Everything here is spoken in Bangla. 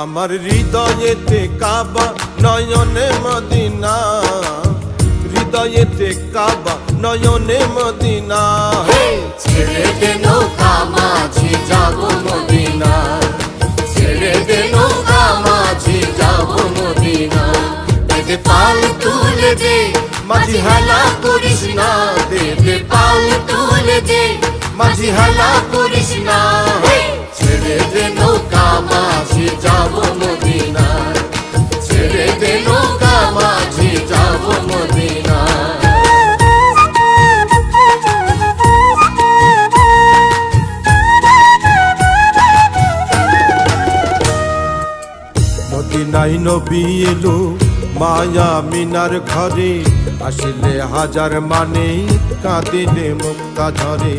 আমার হৃদয়েতে কাবা নয়নে মদিনা, হৃদয়েতে কাবা নয়নে মদিনা। ছেড়ে দে নৌকা মাঝি যাব মদিনা, ছেড়ে দে নৌকা মাঝি যাব মদিনা। দে পাল তুলে দে মাঝি হেলা করিস না, দে পাল তুলে দে মাঝি হেলা করিস না। ছেড়ে দে নৌকা মাঝি যাব মদিনা, ছেড়ে দে নৌকা মাঝি যাব মদিনা। মদিনায় নবী এলো মায়া মিনার ঘরে, আসলে হাজার মানে কাঁদিলে মুক্তা ঝরে।